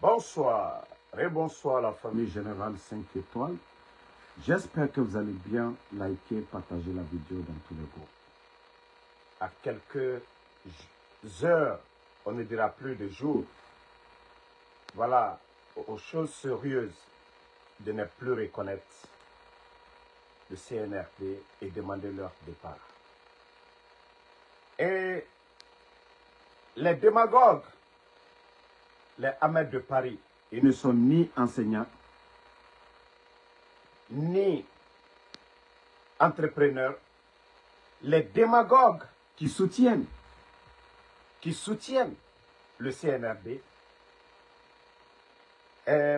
Bonsoir et bonsoir la famille Générale 5 étoiles. J'espère que vous allez bien liker, partager la vidéo dans tous les groupes. À quelques heures, on ne dira plus de jours, voilà, aux choses sérieuses de ne plus reconnaître le CNRD et demander leur départ. Et les démagogues, les Ahmed de Paris, ils ne sont ni enseignants, ni entrepreneurs. Les démagogues qui soutiennent le CNRD,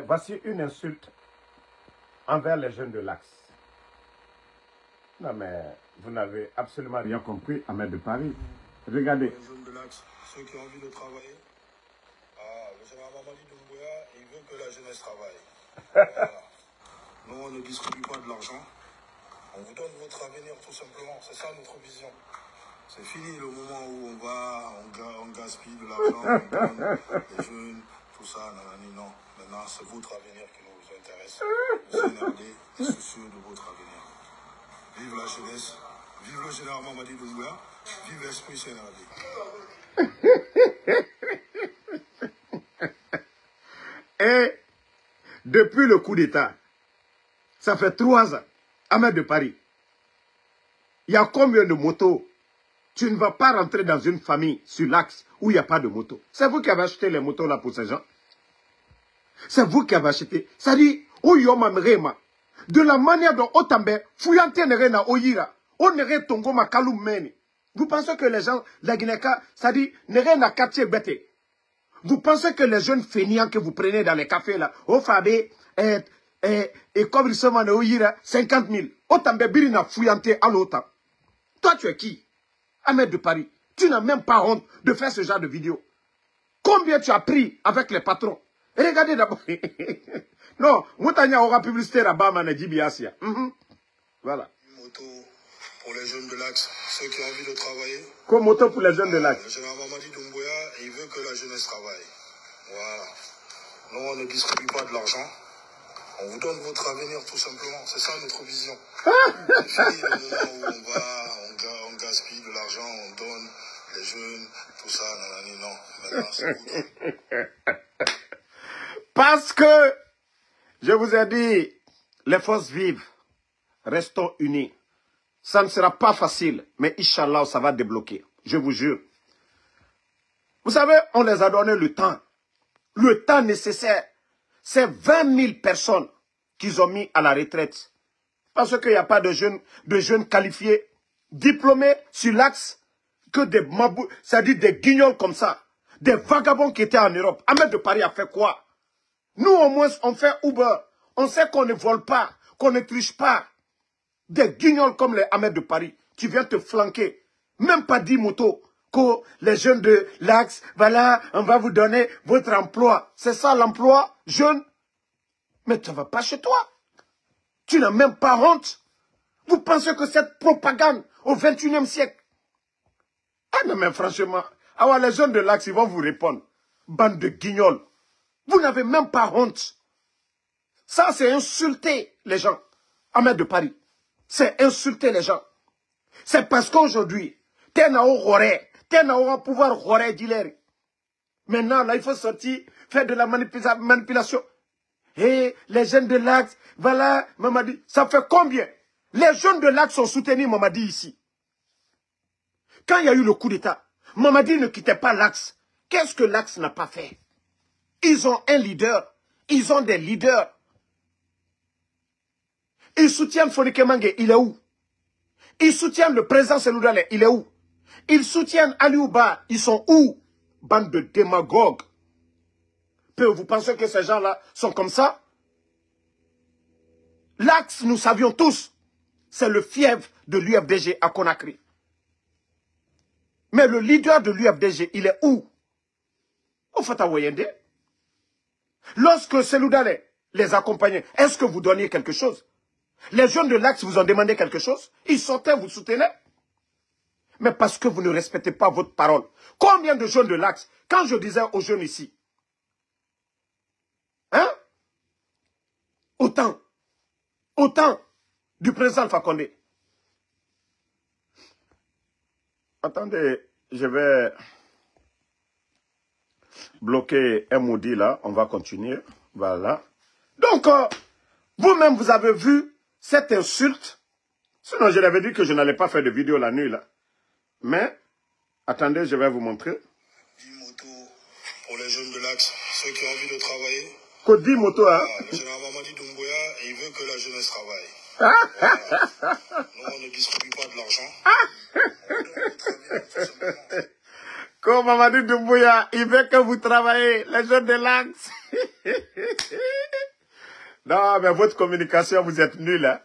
voici une insulte envers les jeunes de l'Axe. Non mais vous n'avez absolument rien compris, Ahmed de Paris. Regardez. Les jeunes de l'Axe, ceux qui ont envie de travailler. Le général Mamadi Doumbouya, il veut que la jeunesse travaille. Voilà. Nous, on ne distribue pas de l'argent. On vous donne votre avenir tout simplement. C'est ça notre vision. C'est fini le moment où on gaspille de l'argent, on donne les jeunes, tout ça, nanani, non. Maintenant, c'est votre avenir qui nous intéresse. Le CNRD est soucieux de votre avenir. Vive la jeunesse, vive le général Mamadi Doumbouya, vive l'esprit CNRD. Et depuis le coup d'État, ça fait 3 ans, Ahmed de Paris, il y a combien de motos? Tu ne vas pas rentrer dans une famille sur l'Axe où il n'y a pas de moto. C'est vous qui avez acheté les motos là pour ces gens. C'est vous qui avez acheté. Ça dit, de la manière dont Otambe, Fouillante Nerena Oyira, Onere Tongoma Kalou Meni. Vous pensez que les gens, la Guinée-Ka, ça dit, Nerena Katie Bete. Vous pensez que les jeunes feignants que vous prenez dans les cafés là, au Fabé, et comme ils sont en Oyira, 50 000. Otambe Birina Fouillante à l'OTAN. Toi, tu es qui? Ahmed de Paris, tu n'as même pas honte de faire ce genre de vidéo. Combien tu as pris avec les patrons? Regardez d'abord. Non, Moutania aura publicité là-bas, Manadjibiasia. Voilà. Moto pour les jeunes de l'Axe, ceux qui ont envie de travailler. Comme moto pour les jeunes de l'Axe. Le général Mamadi Doumbouya, il veut que la jeunesse travaille. Voilà. Nous, on ne distribue pas de l'argent. On vous donne votre avenir tout simplement. C'est ça notre vision. C'est fini le moment où on gaspille de l'argent, on donne les jeunes, tout ça, nanani, non. Maintenant, c'est parce que, je vous ai dit, les forces vives, restons unis. Ça ne sera pas facile, mais Inch'Allah, ça va débloquer. Je vous jure. Vous savez, on les a donné le temps nécessaire. C'est 20 000 personnes qu'ils ont mis à la retraite. Parce qu'il n'y a pas de jeunes qualifiés, diplômés sur l'Axe, que des mabous, c'est-à-dire des guignols comme ça. Des vagabonds qui étaient en Europe. Ahmed de Paris a fait quoi? Nous, au moins, on fait Uber. On sait qu'on ne vole pas, qu'on ne triche pas. Des guignols comme les Ahmed de Paris, qui viennent te flanquer. Même pas 10 motos. Que les jeunes de l'Axe, voilà, on va vous donner votre emploi. C'est ça l'emploi, jeune? Mais tu ne vas pas chez toi. Tu n'as même pas honte. Vous pensez que cette propagande au XXIe siècle? Ah non mais franchement, alors les jeunes de l'Axe, ils vont vous répondre. Bande de guignols. Vous n'avez même pas honte. Ça, c'est insulter les gens. Ahmed de Paris. C'est insulter les gens. C'est parce qu'aujourd'hui, t'es un pouvoir roré dealer. Maintenant, là, il faut sortir, faire de la manipulation. Et les jeunes de l'Axe, voilà, Mamadi, ça fait combien? Les jeunes de l'Axe ont soutenu Mamadi ici. Quand il y a eu le coup d'État, Mamadi ne quittait pas l'Axe. Qu'est-ce que l'Axe n'a pas fait? Ils ont un leader. Ils ont des leaders. Ils soutiennent Fonike Mange, il est où? Ils soutiennent le président Seloudale, il est où? Ils soutiennent Aliouba, ils sont où? Bande de démagogues. Vous pensez que ces gens-là sont comme ça? L'Axe, nous savions tous, c'est le fief de l'UFDG à Conakry. Mais le leader de l'UFDG, il est où? Au Fata Wayende. Lorsque Seloudale les accompagnait, est-ce que vous donniez quelque chose? Les jeunes de l'Axe vous ont demandé quelque chose? Ils sortaient, vous soutenaient? Mais parce que vous ne respectez pas votre parole. Combien de jeunes de l'Axe, quand je disais aux jeunes ici, au temps du président Alpha Condé. Attendez, je vais bloquer un maudit là. On va continuer. Voilà. Donc, vous-même, vous avez vu cette insulte. Sinon, je l'avais dit que je n'allais pas faire de vidéo la nuit là. Mais, attendez, je vais vous montrer. 10 motos pour les jeunes de l'Axe, ceux qui ont envie de travailler. Que 10 motos, hein? Le général Mamadi Doumbouya, il veut que la jeunesse travaille. Voilà. Nous, on ne distribue pas de l'argent. Comme Mamadi Doumbouya, il veut que vous travaillez, les jeunes de l'Axe. Non, mais votre communication, vous êtes nuls, hein?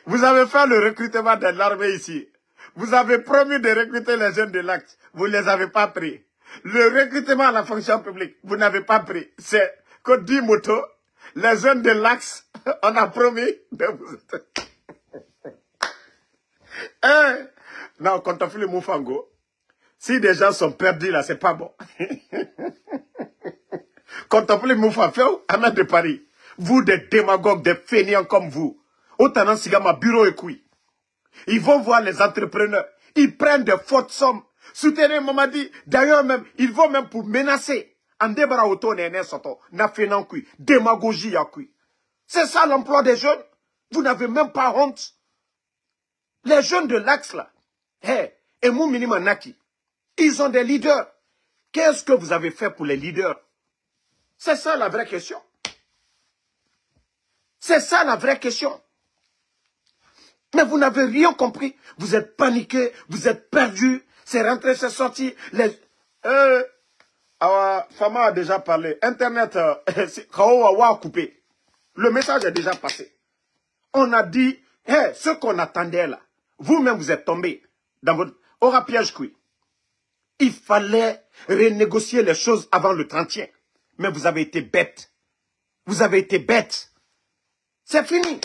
Vous avez fait le recrutement de l'armée ici. Vous avez promis de recruter les jeunes de l'Axe. Vous ne les avez pas pris. Le recrutement à la fonction publique, vous n'avez pas pris. C'est que 10 motos, les jeunes de l'Axe, on a promis de vous... Non, quand on fait le Moufango, si des gens sont perdus là, c'est pas bon. Quand on fait le Moufango, Ahmed de Paris, vous des démagogues, des fainéants comme vous, autant Sigama bureau et couille. Ils vont voir les entrepreneurs, ils prennent de fortes sommes. Soutenez Mamadi, d'ailleurs même, ils vont même pour menacer. En débarras auto, n'a fait non couille, démagogie à couille. C'est ça l'emploi des jeunes. Vous n'avez même pas honte. Les jeunes de l'Axe là, et mon minimum Naki, ils ont des leaders. Qu'est-ce que vous avez fait pour les leaders? C'est ça la vraie question. C'est ça la vraie question. Mais vous n'avez rien compris. Vous êtes paniqués, vous êtes perdus. C'est rentré, c'est sorti. Fama a déjà parlé. Internet, a coupé. Le message est déjà passé. On a dit, ce qu'on attendait là, vous-même vous êtes tombés dans votre... Aura piège couille. Il fallait renégocier les choses avant le 30e. Mais vous avez été bêtes. Vous avez été bêtes. C'est fini.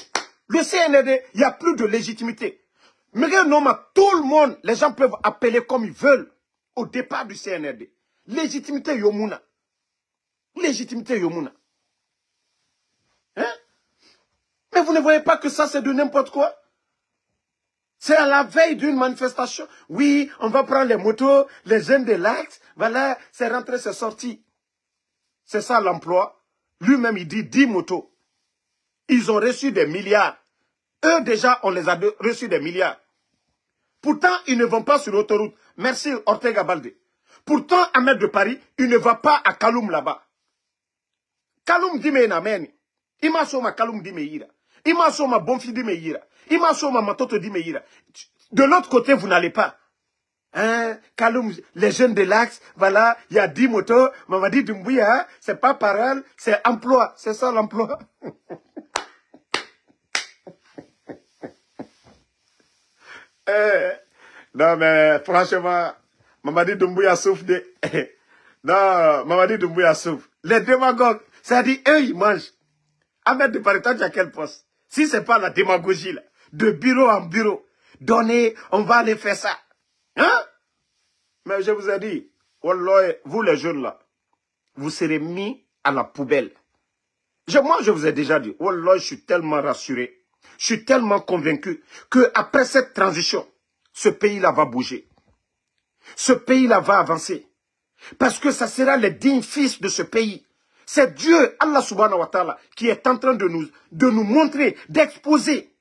Le CNRD, il n'y a plus de légitimité. Mais non, tout le monde, les gens peuvent appeler comme ils veulent au départ du CNRD. Légitimité Yomuna. Légitimité Yomuna. Hein? Mais vous ne voyez pas que ça, c'est de n'importe quoi? C'est à la veille d'une manifestation. Oui, on va prendre les motos, les jeunes de l'Axe. Voilà, c'est rentré, c'est sorti. C'est ça l'emploi. Lui-même, il dit 10 motos. Ils ont reçu des milliards. Eux, déjà, on les a reçus des milliards. Pourtant, ils ne vont pas sur l'autoroute. Merci, Ortega Baldé. Pourtant, Ahmed de Paris, il ne va pas à Kaloum là-bas. Kaloum dit mais namen. Ima soma Kaloum dit meira. Ima soma Bonfi dit meira. Ima soma Matoto dit meira. De l'autre côté, vous n'allez pas. Hein, Kaloum, les jeunes de l'Axe, voilà, il y a 10 motos. Mamadi Doumbouya, c'est pas parole, c'est emploi. C'est ça l'emploi. Non, mais franchement, Mamadi Doumbouya souffre de... Non, Mamadi Doumbouya souffre. Les démagogues, c'est-à-dire, eux, ils mangent. Ahmed de Paris, tu as quel poste? Si c'est pas la démagogie, là, de bureau en bureau, donner, on va aller faire ça. Hein? Mais je vous ai dit, wallah, vous les jeunes là, vous serez mis à la poubelle. Moi, je vous ai déjà dit, wallah, je suis tellement rassuré, je suis tellement convaincu qu'après cette transition, ce pays-là va bouger. Ce pays-là va avancer. Parce que ça sera les dignes fils de ce pays. C'est Dieu, Allah subhanahu wa ta'ala, qui est en train de nous montrer, d'exposer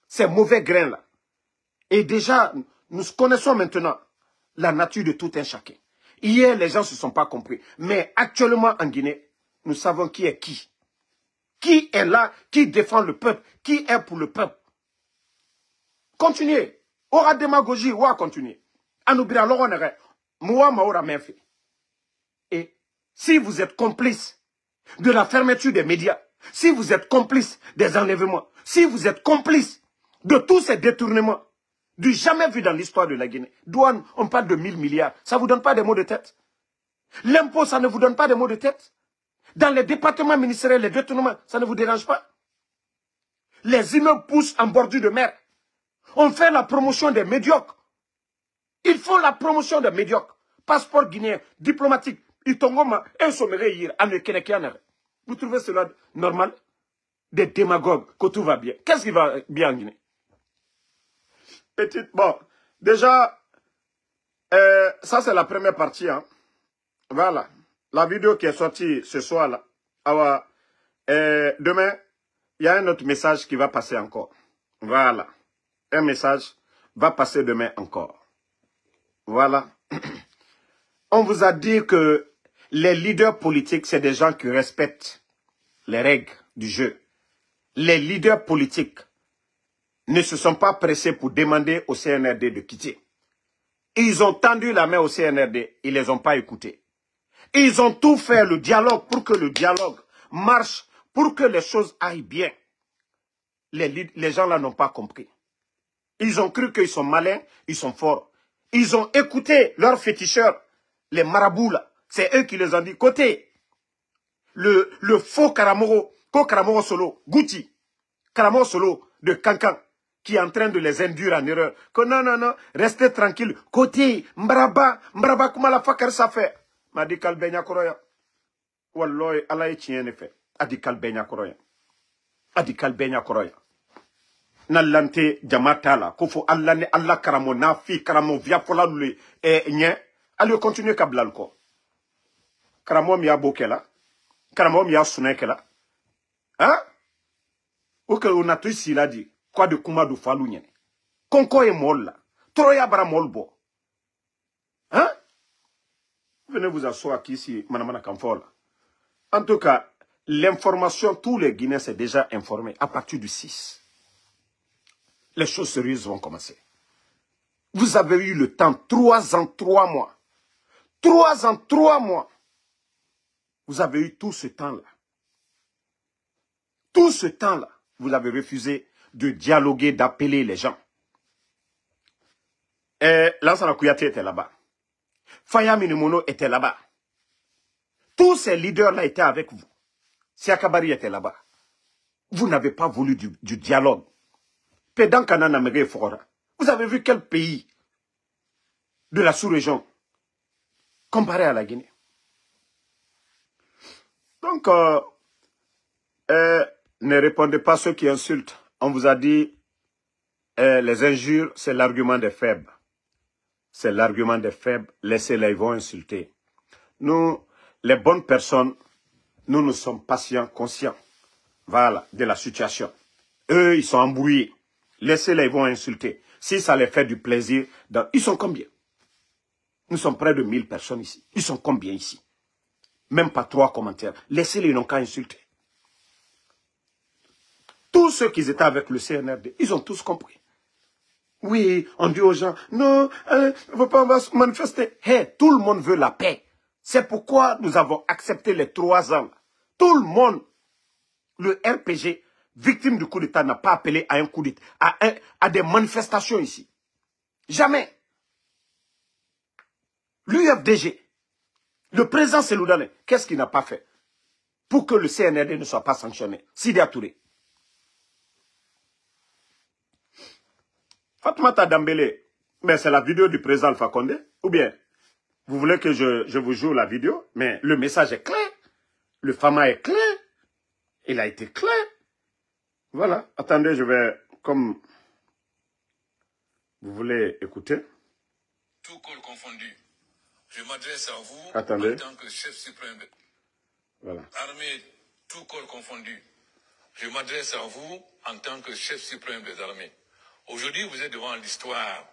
ces mauvais grains-là. Et déjà, nous connaissons maintenant la nature de tout un chacun. Hier, les gens ne se sont pas compris. Mais actuellement, en Guinée, nous savons qui est qui. Qui est là, qui défend le peuple, qui est pour le peuple. Continuez. Aura démagogie, ou à continuer. Anoubira, alors on est moi, Maora Menfi. Et si vous êtes complice de la fermeture des médias, si vous êtes complice des enlèvements, si vous êtes complice de tous ces détournements, du jamais vu dans l'histoire de la Guinée, douane, on parle de 1000 milliards, ça ne vous donne pas des mots de tête? L'impôt, ça ne vous donne pas des mots de tête? Dans les départements ministériels, les détournements, ça ne vous dérange pas? Les immeubles poussent en bordure de mer. On fait la promotion des médiocres. Ils font la promotion des médiocres. Passeport guinéen, diplomatique, itongoma, un sommeil hier, à ne kenekianere. Vous trouvez cela normal? Des démagogues, que tout va bien. Qu'est-ce qui va bien en Guinée? Petite, bon, déjà, ça c'est la première partie. Hein. Voilà, la vidéo qui est sortie ce soir-là. Alors, demain, il y a un autre message qui va passer encore. Voilà, un message va passer demain encore. Voilà. On vous a dit que les leaders politiques, c'est des gens qui respectent les règles du jeu. Les leaders politiques ne se sont pas pressés pour demander au CNRD de quitter. Ils ont tendu la main au CNRD, ils ne les ont pas écoutés. Ils ont tout fait, le dialogue, pour que le dialogue marche, pour que les choses aillent bien. Les gens là n'ont pas compris. Ils ont cru qu'ils sont malins, ils sont forts. Ils ont écouté leurs féticheurs, les marabouts là. C'est eux qui les ont dit, côté, le faux Karamoro, Karamoro Solo, Gouti, Karamoro Solo de Kankan, qui est en train de les induire en erreur. Que non, non, non, restez tranquille. Côté, Mbraba, comment la fakar ça fait? M'a dit Kalbenya Koroya. Walloy, Allah est tien effet. A dit Kalbenya Koroya. A dit Kalbenya Koroya. Nalante Jamatala, Kofo Allah ne Allah Karamo, Nafi Karamo, via Fola Lule, et Nye, allez continuer Kablalko. Karamo Mia Bokela, Karamo Mia Sunekela. Hein? Ou que on a tout ici là dit, quoi de Koumado Falou Nye. Konko est molle là. Troya Bara Molbo. Hein? Venez vous asseoir ici, Manamana Kamfola. En tout cas, l'information, tous les Guinéens sont déjà informés à partir du 6. Les choses sérieuses vont commencer. Vous avez eu le temps, 3 ans, 3 mois. 3 ans, 3 mois. Vous avez eu tout ce temps-là. Tout ce temps-là, vous avez refusé de dialoguer, d'appeler les gens. Et Lansana Kouyaté était là-bas. Faya Minimono était là-bas. Tous ces leaders-là étaient avec vous. Siakabari était là-bas. Vous n'avez pas voulu du dialogue. Vous avez vu quel pays de la sous-région comparé à la Guinée. Donc, ne répondez pas à ceux qui insultent. On vous a dit, les injures, c'est l'argument des faibles. C'est l'argument des faibles. Laissez-les, ils vont insulter. Nous, les bonnes personnes, nous sommes patients, conscients. Voilà, de la situation. Eux, ils sont embrouillés. Laissez-les, ils vont insulter. Si ça les fait du plaisir, ils sont combien? Nous sommes près de 1000 personnes ici. Ils sont combien ici? Même pas 3 commentaires. Laissez-les, ils n'ont qu'à insulter. Tous ceux qui étaient avec le CNRD, ils ont tous compris. Oui, on dit aux gens, non, on ne veut pas manifester. Hey, tout le monde veut la paix. C'est pourquoi nous avons accepté les 3 ans. Tout le monde, le RPG, victime du coup d'État, n'a pas appelé à un coup d'État, à des manifestations ici. Jamais. L'UFDG, le président Seloudane, qu'est-ce qu'il n'a pas fait pour que le CNRD ne soit pas sanctionné? Sidi Touré. Fatoumata Dambélé, mais c'est la vidéo du président Alpha Condé, ou bien vous voulez que je vous joue la vidéo, mais le message est clair, le FAMA est clair, il a été clair. Voilà, attendez, je vais, comme vous voulez écouter. Tout col confondu, je m'adresse à vous Attendez. en tant que chef suprême. Voilà. Armée, tout col confondu, je m'adresse à vous en tant que chef suprême des armées. Aujourd'hui, vous êtes devant l'histoire.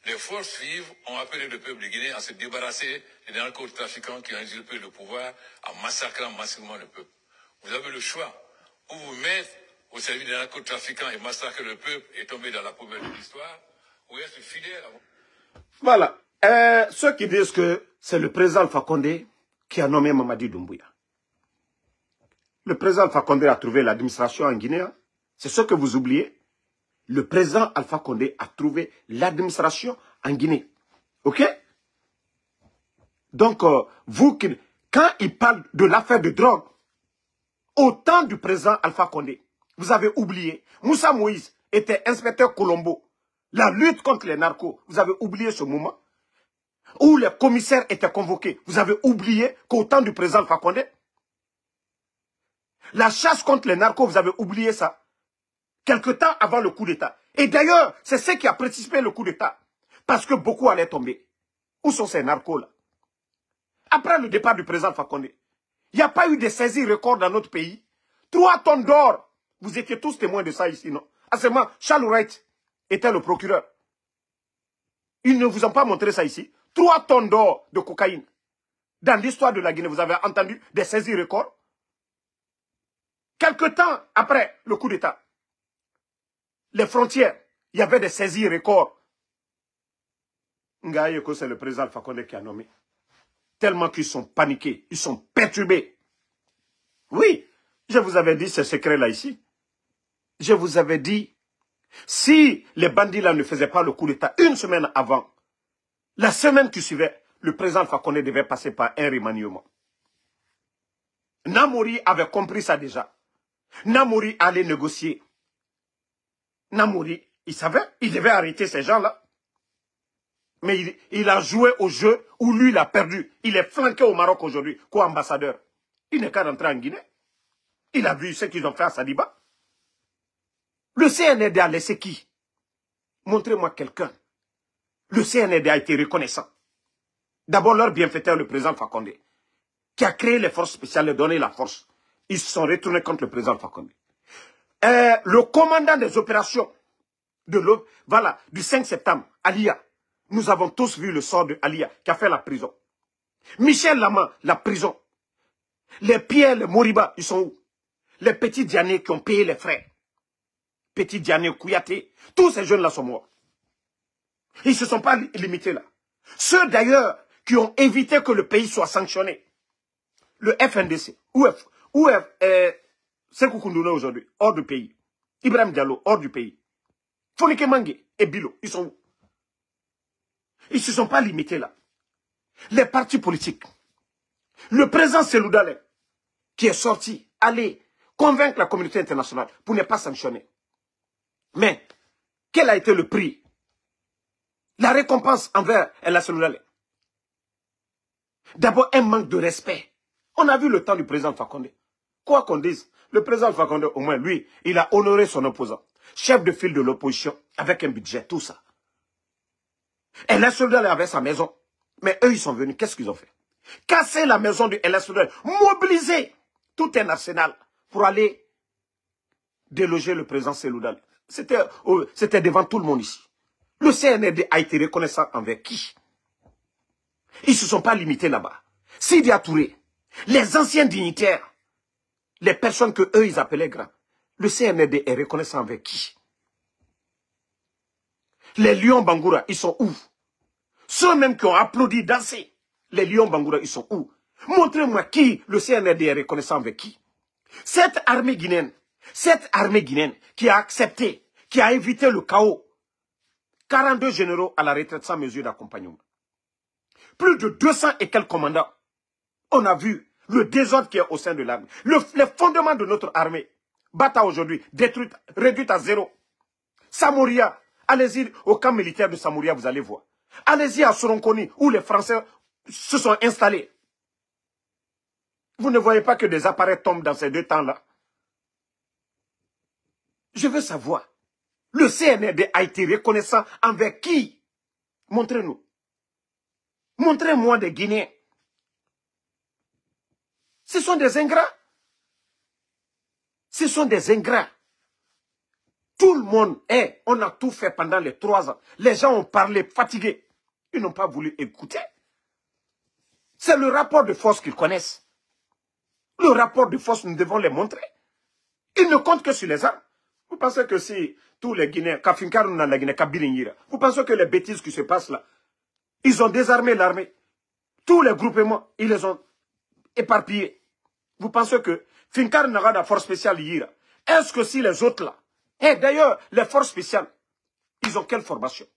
Les forces vives ont appelé le peuple guinéen à se débarrasser des narcotrafiquants qui ont usurpé le pouvoir en massacrant massivement le peuple. Vous avez le choix. Ou vous mettre au service des narcotrafiquants et massacrer le peuple et tomber dans la poubelle de l'histoire, ou être fidèle à vous. Voilà. Ceux qui disent que c'est le président Alpha Condé qui a nommé Mamadi Doumbouya. Le président Alpha Condé a trouvé l'administration en Guinée. C'est ce que vous oubliez. Le président Alpha Condé a trouvé l'administration en Guinée. OK? Donc, quand il parle de l'affaire de drogue, au temps du président Alpha Condé, vous avez oublié, Moussa Moïse était inspecteur Colombo. La lutte contre les narcos, vous avez oublié ce moment où les commissaires étaient convoqués. Vous avez oublié qu'au temps du président Alpha Condé, La chasse contre les narcos, vous avez oublié ça. Quelque temps avant le coup d'État. Et d'ailleurs, c'est ce qui a précipité le coup d'État. Parce que beaucoup allaient tomber. Où sont ces narcos-là? Après le départ du président Fakonde, il n'y a pas eu de saisie record dans notre pays. 3 tonnes d'or. Vous étiez tous témoins de ça ici, non? À ce moment, Charles Wright était le procureur. Ils ne vous ont pas montré ça ici. 3 tonnes d'or de cocaïne. Dans l'histoire de la Guinée, vous avez entendu des saisies records? Quelque temps après le coup d'État, les frontières, il y avait des saisies records. Ngaïeko, c'est le président Alpha Condé qui a nommé. Tellement qu'ils sont paniqués, ils sont perturbés. Oui, je vous avais dit ce secret-là ici. Je vous avais dit, si les bandits là ne faisaient pas le coup d'État une semaine avant, la semaine qui suivait, le président Alpha Condé devait passer par un remaniement. Namori avait compris ça déjà. Namori allait négocier. Namori, il savait, il devait arrêter ces gens-là. Mais il a joué au jeu où lui, il a perdu. Il est flanqué au Maroc aujourd'hui, co-ambassadeur. Il n'est qu'à rentrer en Guinée. Il a vu ce qu'ils ont fait à Sadiba. Le CNRD a laissé qui? Montrez-moi quelqu'un. Le CNRD a été reconnaissant. D'abord, leur bienfaiteur, le président Fakonde, qui a créé les forces spéciales et donné la force. Ils se sont retournés contre le président Fakonde. Le commandant des opérations du 5 septembre, Alia. Nous avons tous vu le sort de Alia, qui a fait la prison. Michel Lama, la prison. Les Pierre, les Moriba, ils sont où? Les petits Diané qui ont payé les frais. Petit Diané, Kouyaté, tous ces jeunes-là sont morts. Ils ne se sont pas limités là. Ceux d'ailleurs qui ont évité que le pays soit sanctionné. Le FNDC, Sékou Koundouna aujourd'hui, hors du pays. Ibrahim Diallo, hors du pays. Fonike Mange et Bilo, ils sont où? Ils ne se sont pas limités là. Les partis politiques. Le président Selou Dalein, qui est sorti, aller convaincre la communauté internationale pour ne pas sanctionner. Mais, quel a été le prix? La récompense envers El Selou Dalein. D'abord, un manque de respect. On a vu le temps du président Fakonde. Quoi qu'on dise, le président Fakonde, au moins, lui, il a honoré son opposant. Chef de file de l'opposition, avec un budget, tout ça. El Selou Dalein avait sa maison. Mais eux, ils sont venus, qu'est-ce qu'ils ont fait? Casser la maison de El Selou Dalein, mobiliser tout un arsenal pour aller déloger le président Selou Dalein. C'était devant tout le monde ici. Le CNRD a été reconnaissant envers qui? Ils ne se sont pas limités là-bas. Sidi Touré, les anciens dignitaires, les personnes que eux ils appelaient grands, le CNRD est reconnaissant envers qui? Les Lions Bangoura, ils sont où? Ceux même qui ont applaudi, dansé, les Lions Bangoura, ils sont où? Montrez-moi qui le CNRD est reconnaissant avec qui? Cette armée guinéenne qui a accepté, qui a évité le chaos, 42 généraux à la retraite sans mesure d'accompagnement. Plus de 200 et quelques commandants. On a vu le désordre qui est au sein de l'armée. Les fondements de notre armée, Bata aujourd'hui, détruite, réduite à zéro. Samouria, allez-y au camp militaire de Samouria, vous allez voir. Allez-y à Soronkoni, où les Français se sont installés. Vous ne voyez pas que des appareils tombent dans ces deux temps-là? Je veux savoir. Le CNRD a été reconnaissant envers qui? Montrez-nous. Montrez-moi des Guinéens. Ce sont des ingrats. Ce sont des ingrats. Tout le monde est, on a tout fait pendant les 3 ans. Les gens ont parlé fatigués. Ils n'ont pas voulu écouter. C'est le rapport de force qu'ils connaissent. Le rapport de force, nous devons les montrer. Ils ne comptent que sur les armes. Vous pensez que si tous les Guinéens, vous pensez que les bêtises qui se passent là, ils ont désarmé l'armée. Tous les groupements, ils les ont éparpillés. Vous pensez que Finkar n'a pas force spéciale hier. Est-ce que si les autres là, et d'ailleurs, les forces spéciales, ils ont quelle formation?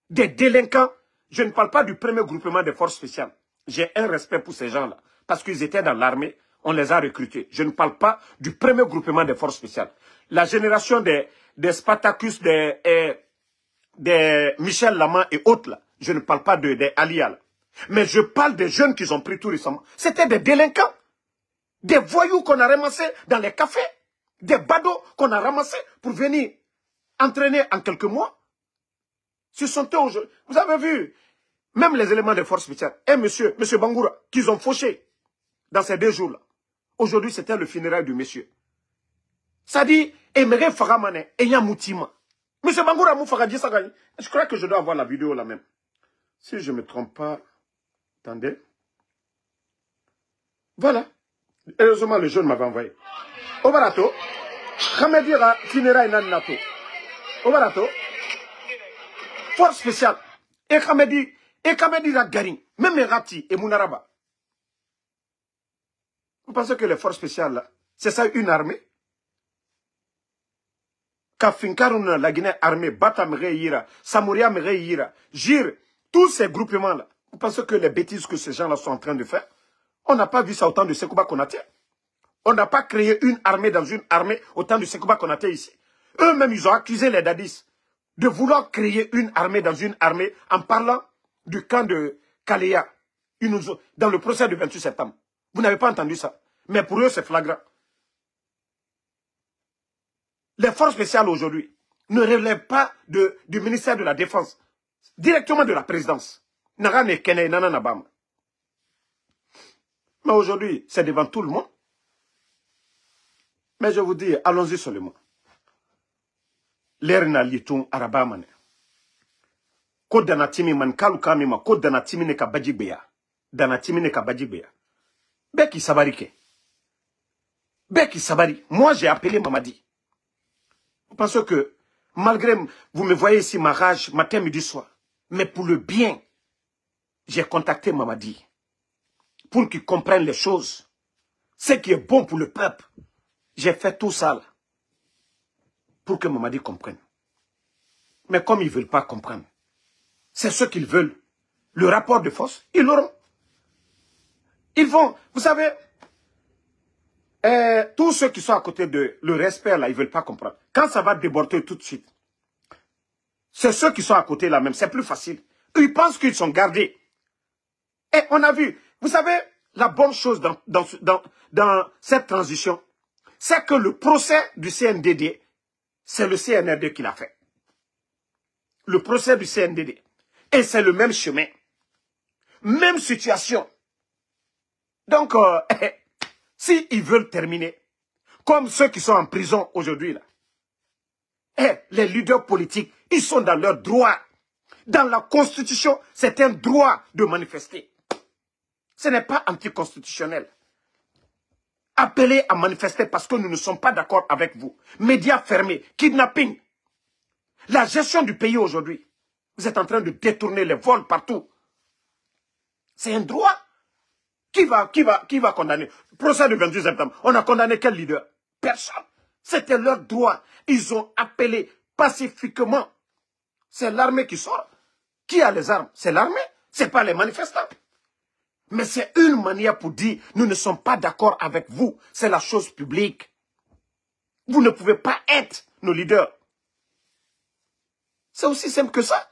Des délinquants. Je ne parle pas du premier groupement des forces spéciales. J'ai un respect pour ces gens-là. Parce qu'ils étaient dans l'armée, on les a recrutés. Je ne parle pas du premier groupement des forces spéciales. La génération des Spartacus, des Michel Lama et autres là. Je ne parle pas des Alia là. Mais je parle des jeunes qu'ils ont pris tout récemment. C'était des délinquants. Des voyous qu'on a ramassés dans les cafés. Des badauds qu'on a ramassés pour venir entraîner en quelques mois. Ce sont eux aujourd'hui. Vous avez vu, même les éléments des forces spéciales. Et monsieur Bangoura, qu'ils ont fauché dans ces 2 jours-là. Aujourd'hui, c'était le funérail du monsieur. Ça dit, Emere Faramane, Eya Moutima. Monsieur Bangoura Moufara dit ça. Je crois que je dois avoir la vidéo là même. Si je ne me trompe pas. Attendez. Voilà. Heureusement, le jeune m'avait envoyé. Obarato. Khamedira funérailles Nannato. Obarato. Force spéciale. Et Khamedira Garin. Même Rati et Mounaraba. Vous pensez que les forces spéciales, là, c'est ça une armée? Kafinkaruna, la Guinée armée, Bata Mreira, Samouria Mreira, Gir, tous ces groupements-là. Vous pensez que les bêtises que ces gens-là sont en train de faire? On n'a pas vu ça au temps de Sekouba Konaté. On n'a pas créé une armée dans une armée au temps de Sekouba Konaté ici. Eux-mêmes, ils ont accusé les dadis de vouloir créer une armée dans une armée en parlant du camp de Kalea, dans le procès du 28 septembre. Vous n'avez pas entendu ça. Mais pour eux, c'est flagrant. Les forces spéciales aujourd'hui ne relèvent pas du ministère de la Défense, directement de la présidence. Nagane Kene Nana Nabam. Mais aujourd'hui, c'est devant tout le monde. Mais je vous dis, allons-y seulement. L'air n'a liton arabamane. Kod danatimi man kalukami ma kod danatimi ne kabajibeya. Danatimi ne kabajibeya. Beki sabarike. Beki sabari. Moi, j'ai appelé Mamadi. Vous pensez que, malgré, vous me voyez ici, ma rage, matin, midi, soir. Mais pour le bien, j'ai contacté Mamadi. Pour qu'il comprenne les choses. Ce qui est bon pour le peuple. J'ai fait tout ça, là, pour que Mamadi comprenne. Mais comme ils ne veulent pas comprendre, c'est ce qu'ils veulent. Le rapport de force, ils l'auront. Ils vont, vous savez, tous ceux qui sont à côté de le respect, là, ils ne veulent pas comprendre. Quand ça va déborder tout de suite, c'est ceux qui sont à côté là même, c'est plus facile. Eux, ils pensent qu'ils sont gardés. Et on a vu, vous savez, la bonne chose dans cette transition, c'est que le procès du CNDD, c'est le CNRD qui l'a fait. Le procès du CNDD. Et c'est le même chemin. Même situation. Donc, s'ils veulent terminer, comme ceux qui sont en prison aujourd'hui, là, les leaders politiques, ils sont dans leur droit. Dans la Constitution, c'est un droit de manifester. Ce n'est pas anticonstitutionnel. Appelez à manifester parce que nous ne sommes pas d'accord avec vous. Médias fermés, kidnapping. La gestion du pays aujourd'hui. Vous êtes en train de détourner les vols partout. C'est un droit. Qui va condamner? Procès du 28 septembre. On a condamné quel leader? Personne. C'était leur droit. Ils ont appelé pacifiquement. C'est l'armée qui sort. Qui a les armes? C'est l'armée. Ce n'est pas les manifestants. Mais c'est une manière pour dire, nous ne sommes pas d'accord avec vous. C'est la chose publique. Vous ne pouvez pas être nos leaders. C'est aussi simple que ça.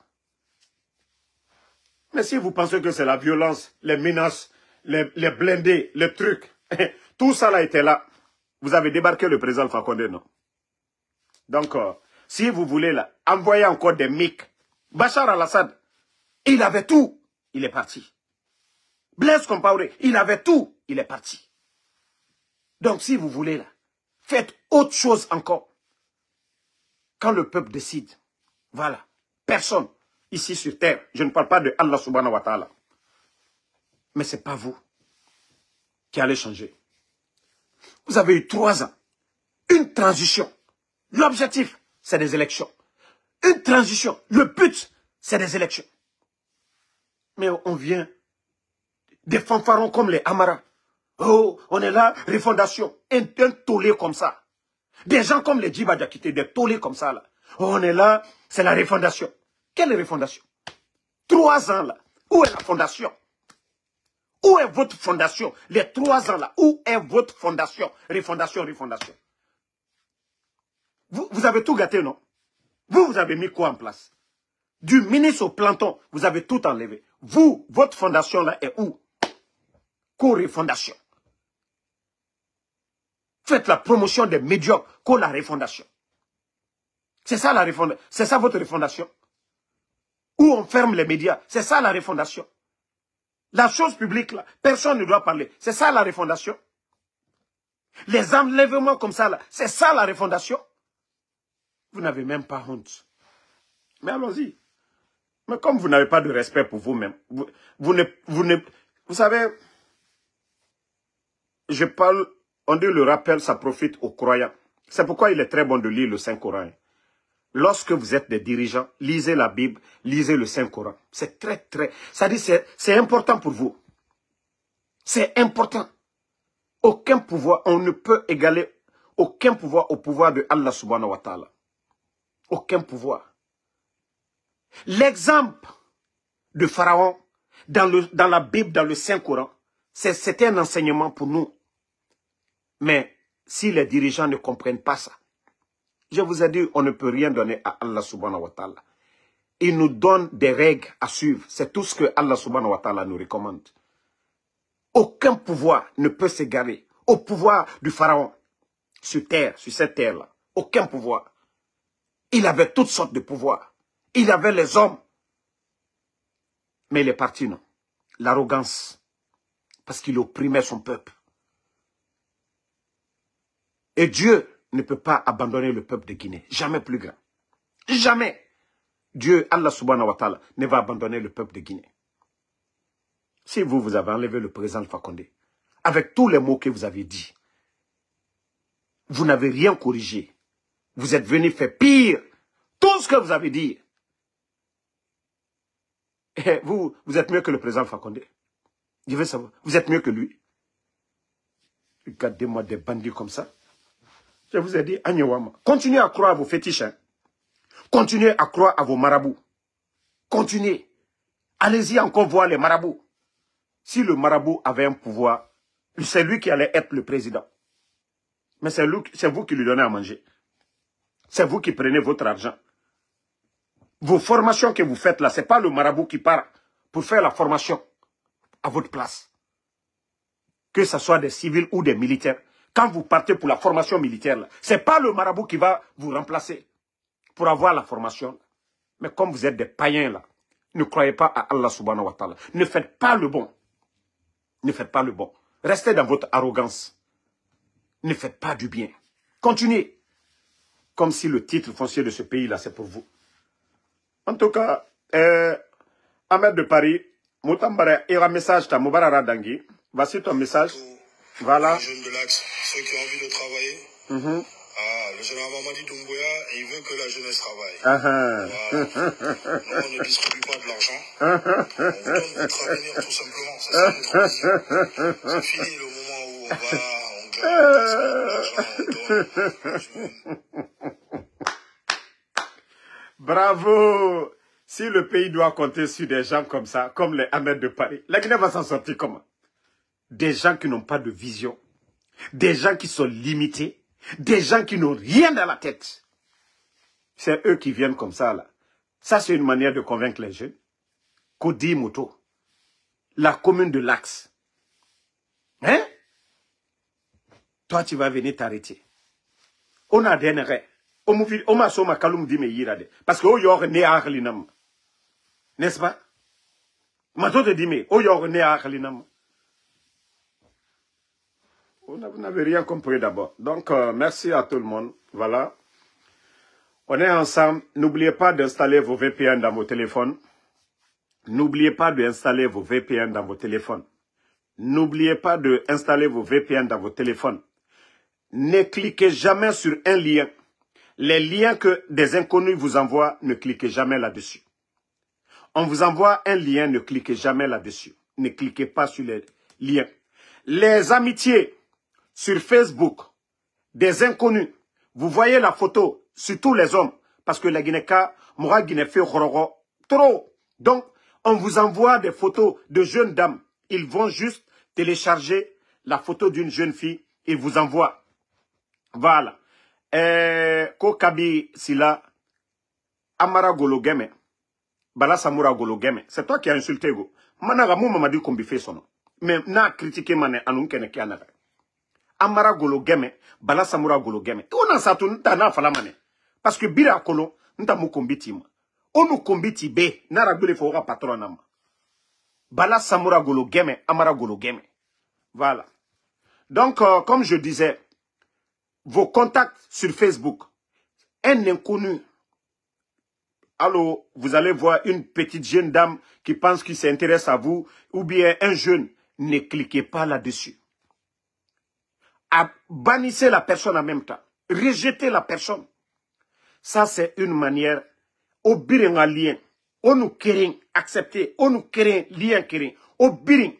Mais si vous pensez que c'est la violence, les menaces, les blindés, les trucs, tout ça là était là. Vous avez débarqué le président Alpha Condé, non? Donc, si vous voulez là, envoyer encore des MiG, Bachar al-Assad, il avait tout, il est parti. Blaise Compaoré, il avait tout, il est parti. Donc, si vous voulez là, faites autre chose encore. Quand le peuple décide, voilà, personne ici sur terre, je ne parle pas de Allah subhanahu wa ta'ala, mais ce n'est pas vous qui allez changer. Vous avez eu 3 ans, une transition. L'objectif, c'est des élections. Une transition, le but, c'est des élections. Mais on vient, des fanfarons comme les Amara. Oh, on est là, refondation, un tollé comme ça. Des gens comme les Djiba Diakité, des tollés comme ça là. Oh, on est là, c'est la refondation. Quelle refondation? 3 ans là, où est la fondation? Où est votre fondation? Les 3 ans là, où est votre fondation? Refondation. Vous avez tout gâté, non? Vous avez mis quoi en place? Du ministre au planton, vous avez tout enlevé. Vous, votre fondation là est où? Co-refondation. faites la promotion des médiocres qu'au la refondation. C'est ça la refondation. C'est ça votre refondation. Où on ferme les médias. C'est ça la refondation. La chose publique, là, personne ne doit parler. C'est ça la refondation. Les enlèvements comme ça, là, c'est ça la refondation. Vous n'avez même pas honte. Mais allons-y. Mais comme vous n'avez pas de respect pour vous-même, vous savez, je parle, on dit le rappel, ça profite aux croyants. C'est pourquoi il est très bon de lire le Saint-Coran. Lorsque vous êtes des dirigeants, lisez la Bible, lisez le Saint-Coran. C'est ça dit, c'est important pour vous. C'est important. Aucun pouvoir, on ne peut égaler aucun pouvoir au pouvoir de Allah subhanahu wa ta'ala. Aucun pouvoir. L'exemple de Pharaon dans la Bible, dans le Saint-Coran, c'était un enseignement pour nous. Mais si les dirigeants ne comprennent pas ça, je vous ai dit, on ne peut rien donner à Allah subhanahu wa ta'ala. Il nous donne des règles à suivre. C'est tout ce que Allah subhanahu wa ta'ala nous recommande. Aucun pouvoir ne peut s'égarer au pouvoir du Pharaon sur terre, sur cette terre-là. Aucun pouvoir. Il avait toutes sortes de pouvoirs. Il avait les hommes. Mais il est parti, non. L'arrogance. Parce qu'il opprimait son peuple. Et Dieu ne peut pas abandonner le peuple de Guinée. Jamais plus grand. Jamais. Dieu, Allah subhanahu wa ta'ala, ne va abandonner le peuple de Guinée. Si vous avez enlevé le président Alpha Condé, avec tous les mots que vous avez dit, vous n'avez rien corrigé. Vous êtes venu faire pire. Tout ce que vous avez dit. Et vous êtes mieux que le président Alpha Condé. Je veux savoir. Vous êtes mieux que lui. Regardez-moi des bandits comme ça. Je vous ai dit, Agnewama, continuez à croire à vos fétiches. Hein. Continuez à croire à vos marabouts. Continuez. Allez-y encore voir les marabouts. Si le marabout avait un pouvoir, c'est lui qui allait être le président. Mais c'est vous qui lui donnez à manger. C'est vous qui prenez votre argent. Vos formations que vous faites là, ce n'est pas le marabout qui part pour faire la formation à votre place. Que ce soit des civils ou des militaires. Quand vous partez pour la formation militaire, ce n'est pas le marabout qui va vous remplacer pour avoir la formation. Mais comme vous êtes des païens là, ne croyez pas à Allah subhanahu wa ta'ala. Ne faites pas le bon. Ne faites pas le bon. Restez dans votre arrogance. Ne faites pas du bien. Continuez. Comme si le titre foncier de ce pays-là, c'est pour vous. En tout cas, Ahmed de Paris, Moutambara, il y a un message à Moubarara Dangui. Voici ton message. Voilà. Les jeunes de l'Axe, ceux qui ont envie de travailler. Le général Mamadi Doumbouya, il veut que la jeunesse travaille. Voilà. Nous, on ne distribue pas de l'argent. On vous donne votre avenir, tout simplement. C'est ça notre vision. C'est fini le moment où on gagne l'argent. Bravo! Si le pays doit compter sur des gens comme ça, comme les Ahmed de Paris, la Guinée va s'en sortir comment? Des gens qui n'ont pas de vision, des gens qui sont limités, des gens qui n'ont rien dans la tête. C'est eux qui viennent comme ça, là. Ça, c'est une manière de convaincre les jeunes. Kodi Moto, la commune de l'Axe. Hein? Toi, tu vas venir t'arrêter. On a des nerfs. On m'a sommé Kaloum dit me yirade. Parce que on y a né à Akhalinam. N'est-ce pas? Mato te dit me, on y a né à Akhalinam. Vous n'avez rien compris d'abord. Donc, merci à tout le monde. Voilà. On est ensemble. N'oubliez pas d'installer vos VPN dans vos téléphones. N'oubliez pas d'installer vos VPN dans vos téléphones. N'oubliez pas d'installer vos VPN dans vos téléphones. Ne cliquez jamais sur un lien. Les liens que des inconnus vous envoient, ne cliquez jamais là-dessus. On vous envoie un lien, ne cliquez jamais là-dessus. Ne cliquez pas sur les liens. Les amitiés sur Facebook, des inconnus, vous voyez la photo, surtout les hommes, parce que les Guinéens, Moura Guinée fait trop. Donc, on vous envoie des photos de jeunes dames. Ils vont juste télécharger la photo d'une jeune fille, ils vous envoient. Voilà. Kokabi Sila, Amara Golo Geme, Bala Samura Golo Geme. C'est toi qui as insulté go. Managa mou Mamadi Kombi fait son nom. Mais n'a critiqué mané anun kene kianaga. Amara Golo Geme, Bala Samura Golo Geme. On a ça tout na falamane. Parce que Bira Kolo, nta mou kombiti ma. On nous kombiti be, nara gule fora patronama. Bala Samura Golo Geme, Amara Golo Geme. Voilà. Donc, comme je disais, vos contacts sur Facebook, un inconnu. Alors, vous allez voir une petite jeune dame qui pense qu'il s'intéresse à vous, ou bien un jeune, ne cliquez pas là-dessus. Bannissez la personne en même temps. Rejetez la personne. Ça, c'est une manière, au biring en lien, au nous kéring, accepter, au nous kéring, lien kéring, au biring,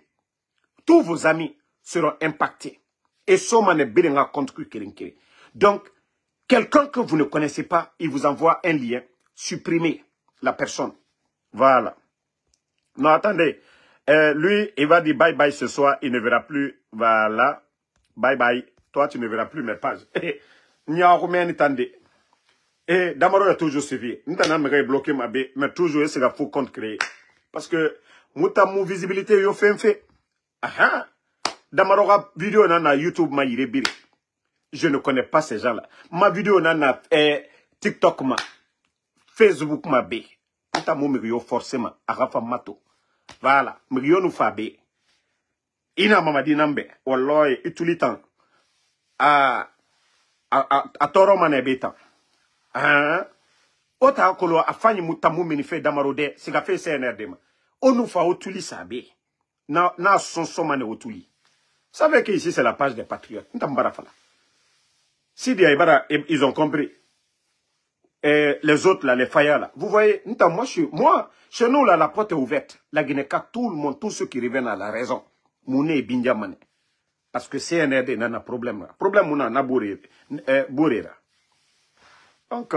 tous vos amis seront impactés. Et somme ne biring à contre kéring kéring. Donc, quelqu'un que vous ne connaissez pas, il vous envoie un lien, supprimez la personne. Voilà. Non, attendez. Lui, il va dire bye bye ce soir, il ne verra plus. Voilà. Bye bye. Toi, tu ne verras plus mes pages. Nya Romain attendez. Et Damaro a toujours suivi. Nous avons bloqué ma baie, mais toujours c'est la faux compte créé. Parce que mou visibilité yo fait. Aha. Damaro a vidéo na YouTube ma yire. Je ne connais pas ces gens-là. Ma vidéo na TikTok ma, Facebook ma baie. Nous avons forcément arafa mato. Voilà. Mrio nous fa baie. Ina mamadi nambe. Wallahi itulitan. A toro mane beta. Ota kolo afanyi mutamu minife damarode siga fe CNRD ma. Onu fa otuli sabe. Na son mane otuli. Vous savez que ici c'est la page des patriotes. Ntambara fala. Si dia ibara ils ont compris. Et les autres là, les faillas là. Vous voyez, moi, chez nous là, la porte est ouverte. La Guinée-Ca, tout le monde, tous ceux qui reviennent à la raison. Mouné et Bindiamane. Parce que CNRD n'a pas de problème. Problème, on a bourrera. Donc,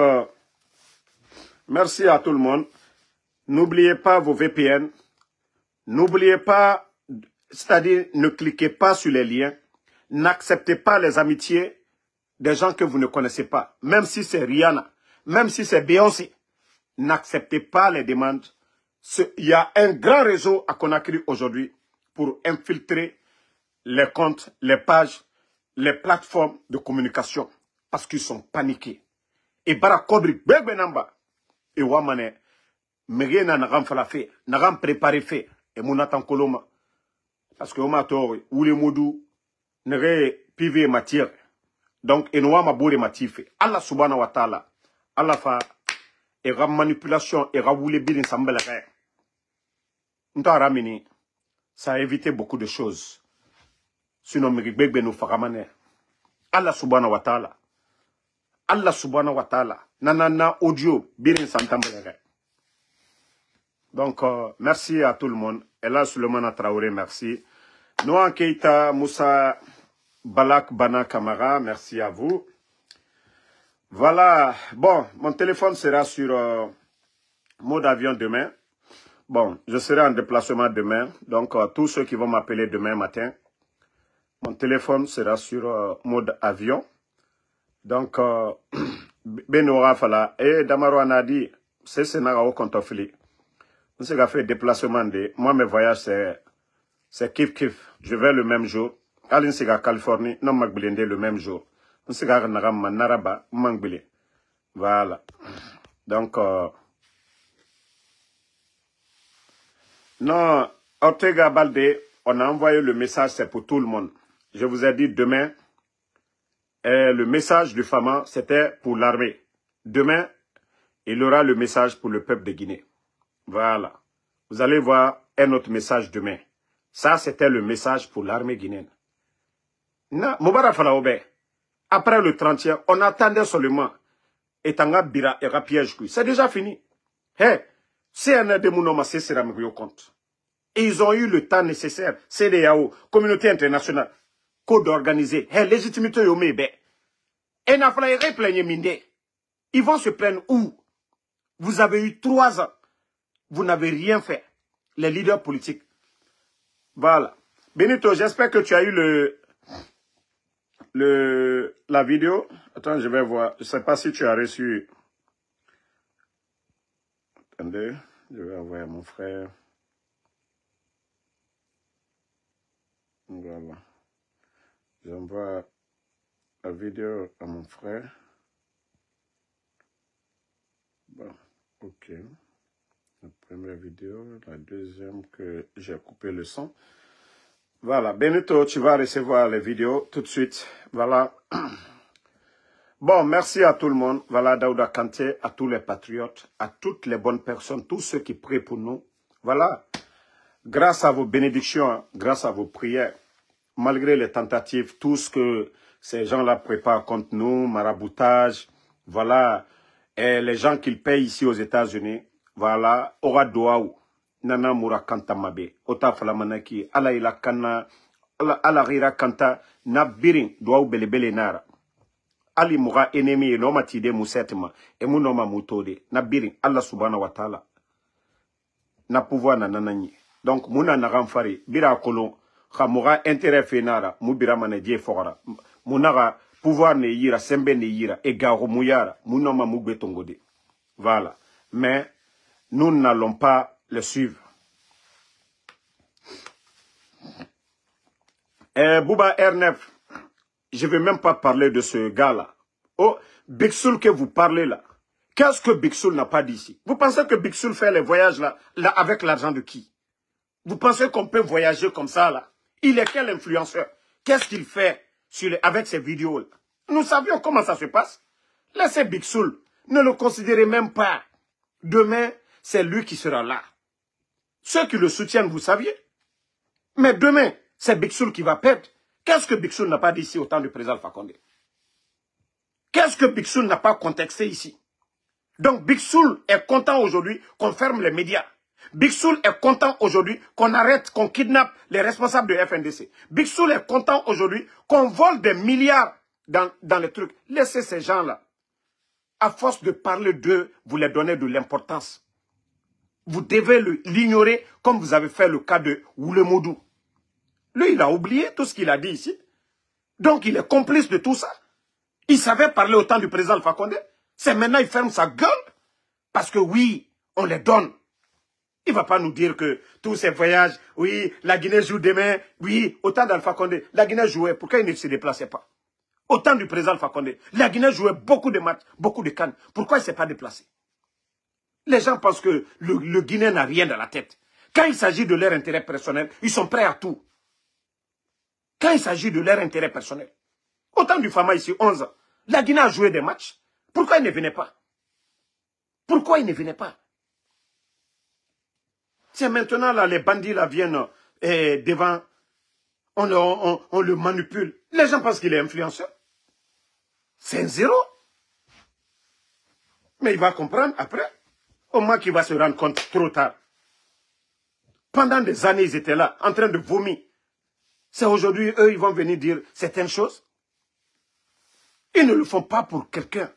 merci à tout le monde. N'oubliez pas vos VPN. N'oubliez pas, c'est-à-dire, ne cliquez pas sur les liens. N'acceptez pas les amitiés des gens que vous ne connaissez pas. Même si c'est Rihanna, même si c'est Beyoncé. N'acceptez pas les demandes. Il y a un grand réseau à Conakry aujourd'hui pour infiltrer les comptes, les pages, les plateformes de communication. Parce qu'ils sont paniqués. Et Barakobri, Begbenamba, et Wamane, Merena n'a pas fait, n'a pas préparé fait, et Mounatan Koloma. Parce que Omator, ou les Moudou, n'a pas pivé matière. Donc, et nous avons bourré matière. Allah subhanahu wa ta'ala, Allah fa, et la manipulation, et la bilin sambel ré. Nous avons ramené, ça a évité beaucoup de choses. Sinon, Meribegbe nous faramane. Allah subhanahu wa ta'ala. Allah subhanahu wa ta'ala. Nanana audio, birin santambele. Donc, merci à tout le monde. Et là, Suleiman Traoré, merci. Noan Keita, Moussa Balak Bana Kamara, merci à vous. Voilà. Bon, mon téléphone sera sur mode avion demain. Bon, je serai en déplacement demain. Donc, tous ceux qui vont m'appeler demain matin, mon téléphone sera sur mode avion. Donc, Benora Fala et Damaro Anadi, c'est Sénara au Contofili. Nous avons fait déplacement de. Moi, mes voyages, c'est kiff. Je vais le même jour. Alin Sega Californie, non Magbilende le même jour. Nous avons Narama Naraba, Mangbile. Voilà. Donc, non, Ortega Balde, on a envoyé le message, c'est pour tout le monde. Je vous ai dit demain, le message du Fama, c'était pour l'armée. Demain, il y aura le message pour le peuple de Guinée. Voilà. Vous allez voir un autre message demain. Ça, c'était le message pour l'armée guinéenne. Moubarak Falaoube, après le 30e, on attendait seulement Etanga Bira et Rapiège. C'est déjà fini. Hey, c'est un de mon c'est Séramio compte. Et ils ont eu le temps nécessaire, CDAO, communauté internationale, code organisé, hey, légitimité yomebe. Et n'a pas plaigner minde. Ils vont se plaindre où? Vous avez eu 3 ans. Vous n'avez rien fait. Les leaders politiques. Voilà. Benito, j'espère que tu as eu la vidéo. Attends, je vais voir. Je ne sais pas si tu as reçu. Attendez, je vais envoyer à mon frère. Voilà. J'envoie la vidéo à mon frère. Bon, ok. La première vidéo, la deuxième que j'ai coupé le son. Voilà, Benito, tu vas recevoir les vidéos tout de suite. Voilà. Bon, merci à tout le monde. Voilà, Daouda Kanté, à tous les patriotes, à toutes les bonnes personnes, tous ceux qui prient pour nous. Voilà. Grâce à vos bénédictions, grâce à vos prières, malgré les tentatives, tout ce que ces gens-là préparent contre nous, maraboutage, voilà, et les gens qu'ils payent ici aux États-Unis, voilà, Ora Doaou, Nana Moura Kanta Mabe, Ota Falamanaki, Ala Ila Kana, Ala Rira Kanta, Nabirin, Doaou Belebele Nara. Ali Moura ennemi, Noma Tide Moussetma, et Mounoma Moutode, Nabirin, Allah Subhanahu wa Ta'ala, na pouvoir na nanani. Donc, Mouna Naramfari, Bira Kolon, Moura intérêt Fenara, Moubira Manedie Fora, Mounara, pouvoir ne yira, Sembe ne yira, et Garo Mouyara, Mounoma Moubetongode. Voilà. Mais, nous n'allons pas le suivre. Bouba R9, je ne vais même pas parler de ce gars-là. Oh, Bixoul que vous parlez là. Qu'est-ce que Bixoul n'a pas dit ici? Vous pensez que Bixoul fait les voyages là avec l'argent de qui? Vous pensez qu'on peut voyager comme ça là? Il est quel influenceur? Qu'est-ce qu'il fait avec ces vidéos là? Nous savions comment ça se passe. Laissez Bixoul. Ne le considérez même pas. Demain, c'est lui qui sera là. Ceux qui le soutiennent, vous saviez. Mais demain, c'est Bixoul qui va perdre. Qu'est-ce que Bixoul n'a pas dit ici au temps du président Alpha Condé? Qu'est-ce que Bixoul n'a pas contexté ici? Donc Bixoul est content aujourd'hui qu'on ferme les médias. Bixoul est content aujourd'hui qu'on arrête, qu'on kidnappe les responsables de FNDC. Bixoul est content aujourd'hui qu'on vole des milliards dans les trucs. Laissez ces gens-là. À force de parler d'eux, vous leur donnez de l'importance. Vous devez l'ignorer comme vous avez fait le cas de Oulemodou. Lui, il a oublié tout ce qu'il a dit ici. Donc, il est complice de tout ça. Il savait parler au temps du président Alpha Condé. C'est maintenant il ferme sa gueule. Parce que oui, on les donne. Il ne va pas nous dire que tous ces voyages, oui, la Guinée joue demain, oui, au temps d'Alpha Condé, la Guinée jouait. Pourquoi il ne se déplaçait pas? Au temps du président Alpha Condé, la Guinée jouait beaucoup de matchs, beaucoup de cannes. Pourquoi il ne s'est pas déplacé? Les gens pensent que le Guinéen n'a rien dans la tête. Quand il s'agit de leur intérêt personnel, ils sont prêts à tout. Quand il s'agit de leur intérêt personnel. Au temps du Fama ici, 11 ans, la Guinée a joué des matchs. Pourquoi il ne venait pas? Pourquoi il ne venait pas? C'est maintenant, là, les bandits là, viennent devant, on le manipule. Les gens pensent qu'il est influenceur. C'est un zéro. Mais il va comprendre après. Au moins qu'il va se rendre compte trop tard. Pendant des années, ils étaient là, en train de vomir. C'est aujourd'hui, eux, ils vont venir dire certaines choses. Ils ne le font pas pour quelqu'un.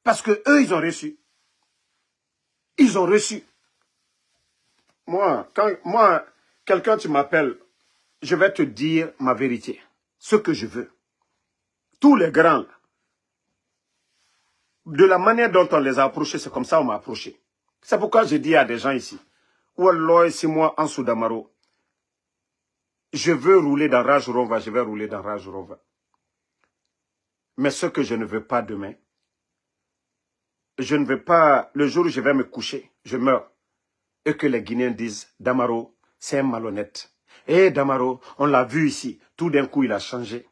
Parce que eux, ils ont reçu. Ils ont reçu. Moi, quelqu'un, tu m'appelles, je vais te dire ma vérité. Ce que je veux. Tous les grands, de la manière dont on les a approchés, c'est comme ça on m'a approché. C'est pourquoi j'ai dit à des gens ici, Wallah, c'est moi, en Soudamaro. Je veux rouler dans Raj Rova, je vais rouler dans Raj Rova. Mais ce que je ne veux pas demain, je ne veux pas, le jour où je vais me coucher, je meurs. Et que les Guinéens disent, Damaro, c'est un malhonnête. Eh Damaro, on l'a vu ici, tout d'un coup il a changé.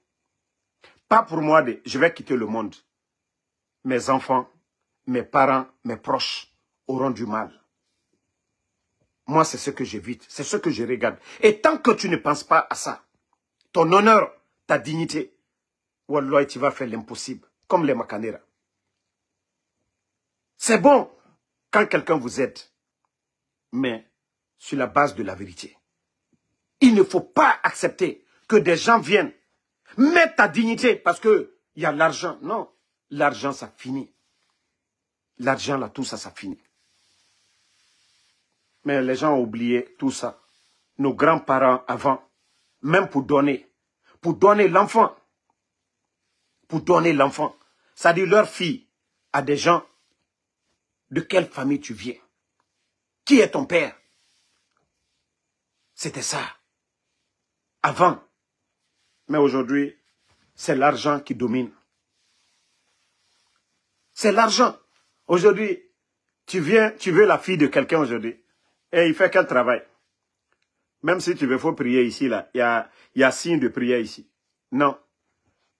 Pas pour moi, je vais quitter le monde. Mes enfants, mes parents, mes proches auront du mal. Moi, c'est ce que j'évite, c'est ce que je regarde. Et tant que tu ne penses pas à ça, ton honneur, ta dignité, Wallah, tu vas faire l'impossible, comme les Makanera. C'est bon quand quelqu'un vous aide, mais sur la base de la vérité. Il ne faut pas accepter que des gens viennent mettre ta dignité parce qu'il y a l'argent. Non, l'argent, ça finit. L'argent, là, tout ça, ça finit. Mais les gens ont oublié tout ça. Nos grands-parents avant, même pour donner l'enfant. Pour donner l'enfant. C'est-à-dire leur fille à des gens. De quelle famille tu viens? Qui est ton père? C'était ça. Avant. Mais aujourd'hui, c'est l'argent qui domine. C'est l'argent. Aujourd'hui, tu veux la fille de quelqu'un aujourd'hui. Et il fait quel travail? Même si tu veux, faut prier ici, là. Il y a signe de prière ici. Non.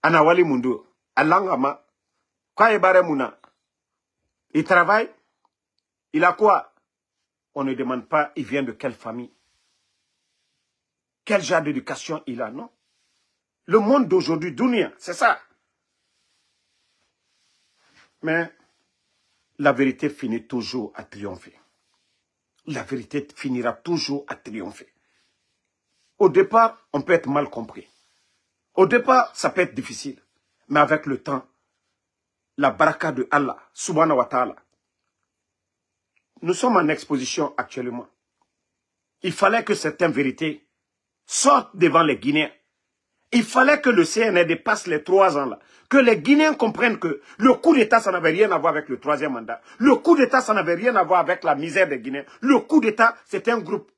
Anawali Mundo. Alangama. Kwa ebare muna. Il travaille. Il a quoi? On ne demande pas, il vient de quelle famille? Quel genre d'éducation il a, non? Le monde d'aujourd'hui, Dunia, c'est ça. Mais la vérité finit toujours à triompher. La vérité finira toujours à triompher. Au départ, on peut être mal compris. Au départ, ça peut être difficile. Mais avec le temps, la baraka de Allah, subhanahu wa ta'ala. Nous sommes en exposition actuellement. Il fallait que certaines vérités sortent devant les Guinéens. Il fallait que le CNRD passe les 3 ans là. Que les Guinéens comprennent que le coup d'État, ça n'avait rien à voir avec le 3e mandat. Le coup d'État, ça n'avait rien à voir avec la misère des Guinéens. Le coup d'État, c'est un groupe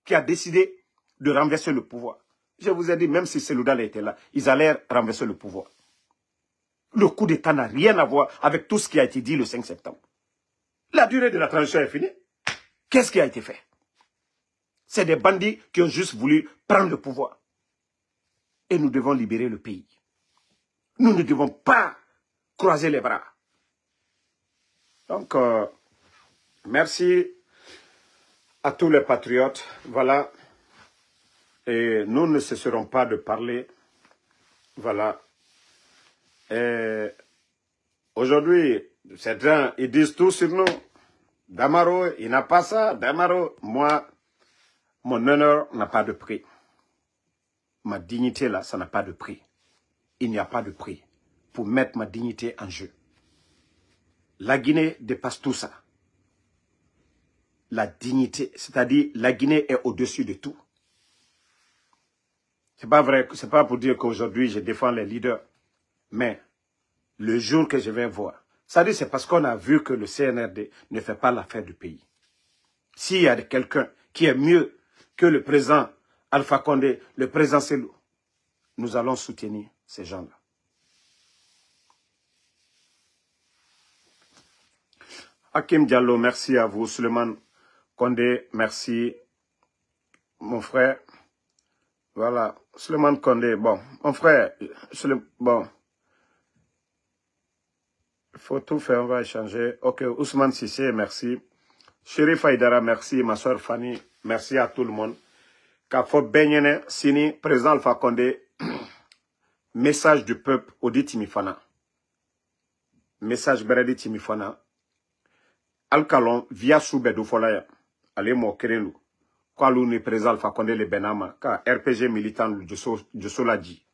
qui a décidé de renverser le pouvoir. Je vous ai dit, même si Seloudal était là, ils allaient renverser le pouvoir. Le coup d'État n'a rien à voir avec tout ce qui a été dit le 5 septembre. La durée de la transition est finie. Qu'est-ce qui a été fait? C'est des bandits qui ont juste voulu prendre le pouvoir. Et nous devons libérer le pays. Nous ne devons pas croiser les bras. Donc, merci à tous les patriotes. Voilà. Et nous ne cesserons pas de parler. Voilà. Et aujourd'hui, certains, ils disent tout sur nous. Damaro, il n'a pas ça. Damaro, moi, mon honneur n'a pas de prix. Ma dignité, là, ça n'a pas de prix. Il n'y a pas de prix pour mettre ma dignité en jeu. La Guinée dépasse tout ça. La dignité, c'est-à-dire la Guinée est au-dessus de tout. C'est pas vrai, c'est pas pour dire qu'aujourd'hui je défends les leaders. Mais le jour que je vais voir, ça dit c'est parce qu'on a vu que le CNRD ne fait pas l'affaire du pays. S'il y a quelqu'un qui est mieux que le président Alpha Condé, le président Selou, nous allons soutenir ces gens-là. Hakim Diallo, merci à vous. Suleiman Condé, merci. Mon frère. Voilà. Suleiman Condé, bon. Mon frère, bon. Il faut tout faire, on va échanger. Ok, Ousmane Sissé, merci. Chérif Aïdara, merci. Ma soeur Fanny, merci à tout le monde. Kafo Benyene, Sini, président Alpha Condé, message du peuple, Odi Timifana. Message Beredi Timifana. Alkalon, via Soubedou Folaya, allez mo Kerelu. Quand l'on président Alpha Condé le Benama, car RPG militant de Soladi.